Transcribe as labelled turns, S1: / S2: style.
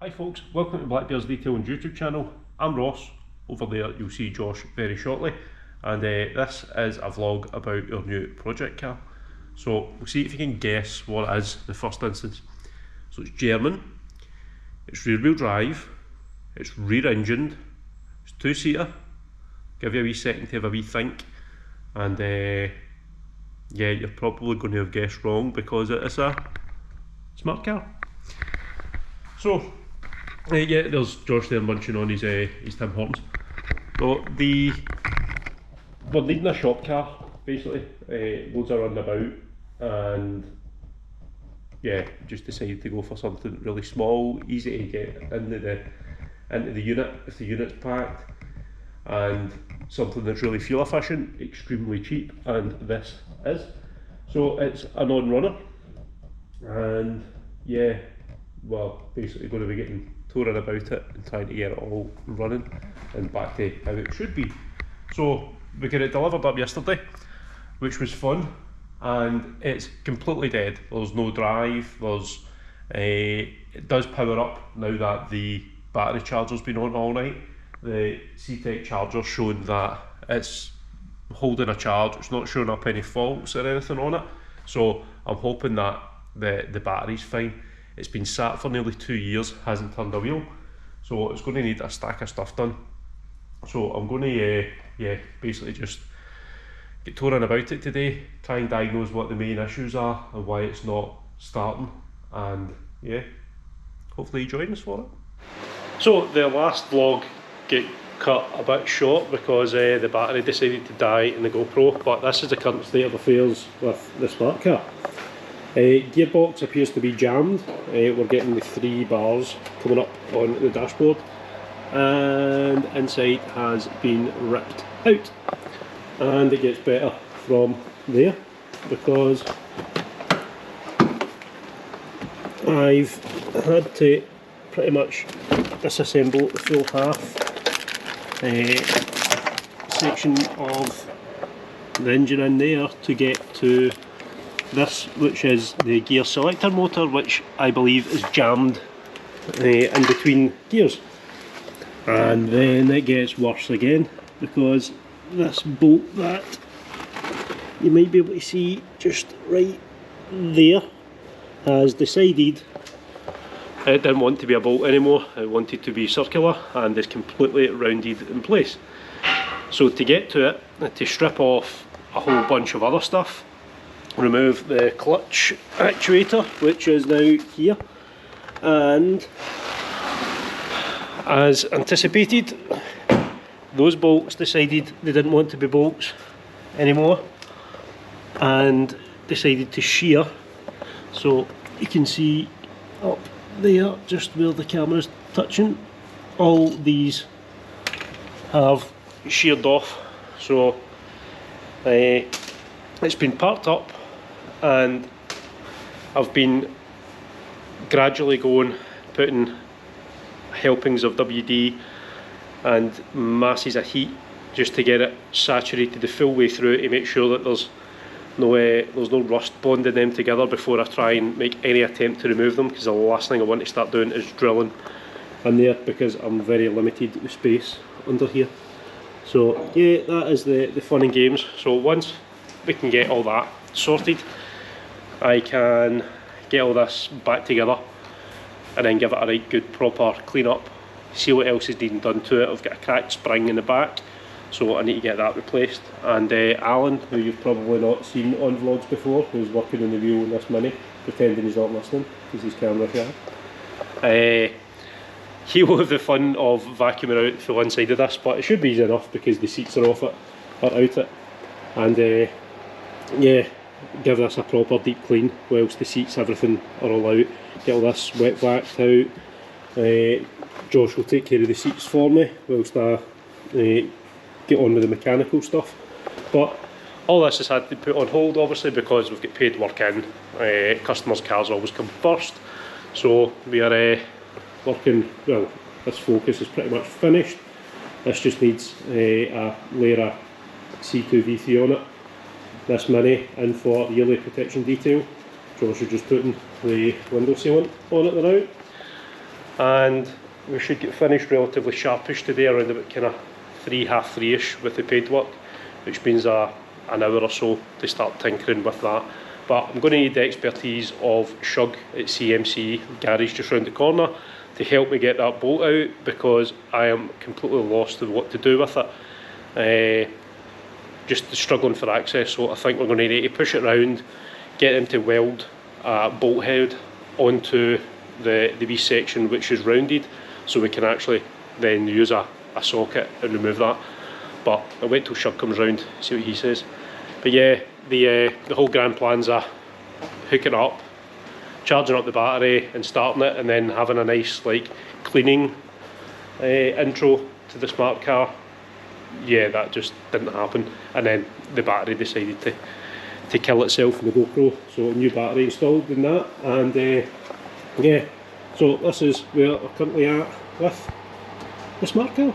S1: Hi folks, welcome to Blackbeard's Detailing YouTube channel. I'm Ross. Over there you'll see Josh very shortly, and this is a vlog about your new project car. So we'll see if you can guess what it is in the first instance. So it's German, it's rear wheel drive, it's rear engined, it's two-seater. Give you a wee second to have a wee think, and yeah, you're probably going to have guessed wrong because it is a smart car. So yeah, there's Josh there munching on his Tim Hortons. So we're needing a shop car basically. Loads are running about, and yeah, just decided to go for something really small, easy to get into the unit if the unit's packed, and something that's really fuel efficient, extremely cheap, and this is. So it's a non-runner, and yeah, well, basically going to be getting touring about it and trying to get it all running and back to how it should be. So we got it delivered up yesterday, which was fun, and it's completely dead. There's no drive. It does power up now that the battery charger's been on all night. The C-Tech charger's showing that it's holding a charge. It's not showing up any faults or anything on it, so I'm hoping that the battery's fine. It's been sat for nearly 2 years, hasn't turned a wheel, so it's going to need a stack of stuff done. So I'm going to yeah, basically just get touring about it today, try and diagnose what the main issues are and why it's not starting, and yeah, hopefully you join us for it. So the last vlog got cut a bit short because the battery decided to die in the GoPro, but this is the current state of affairs with the smart car. Gearbox appears to be jammed. We're getting the 3 bars coming up on the dashboard, and inside has been ripped out, and it gets better from there because I've had to pretty much disassemble the full half section of the engine in there to get to this, which is the gear selector motor, which I believe is jammed in between gears. And then it gets worse again because this bolt that you might be able to see just right there has decided it didn't want to be a bolt anymore. It wanted to be circular and is completely rounded in place. So to get to it, I had to strip off a whole bunch of other stuff, remove the clutch actuator, which is now here, and as anticipated, those bolts decided they didn't want to be bolts anymore and decided to shear. So you can see up there, just where the camera's touching, all these have sheared off. So it's been parked up, and I've been gradually putting helpings of WD and masses of heat just to get it saturated the full way through to make sure that there's no rust bonding them together before I try and make any attempt to remove them, because the last thing I want to start doing is drilling in there because I'm very limited with space under here. So yeah, that is the fun and games. So once we can get all that sorted, I can get all this back together and then give it a right good proper clean up, see what else is needing done to it. I've got a cracked spring in the back, so I need to get that replaced. And Alan, who you've probably not seen on vlogs before, who's working on the wheel in this Mini, pretending he's not listening because his camera's shy, he will have the fun of vacuuming out the full inside of this, but it should be easy enough because the seats are off it, or out it, and yeah, give this a proper deep clean whilst the seats, everything are all out, get all this wet vaxed out. Josh will take care of the seats for me whilst I get on with the mechanical stuff. But all this has had to put on hold obviously because we've got paid work in. Customers' cars always come first, so we are working, well, this Focus is pretty much finished. This just needs a layer of C2V3 on it. This Mini in for yearly protection detail. Josh is just putting the window sealant on it now. and we should get finished relatively sharpish today, around about kind of 3:30ish with the paintwork, which means an hour or so to start tinkering with that. But I'm going to need the expertise of Shug at CMC garage just round the corner to help me get that bolt out, because I am completely lost in what to do with it. Just struggling for access, so I think we're going to need to push it around, get him to weld a bolt head onto the wee section which is rounded, so we can actually then use a socket and remove that. But I'll wait till Shug comes round, see what he says. But yeah, the whole grand plan's are hooking it up, charging up the battery and starting it, and then having a nice like cleaning intro to the smart car. Yeah, that just didn't happen, and then the battery decided to kill itself in the GoPro, so a new battery installed in that. And yeah, so this is where we're currently at with the smart car.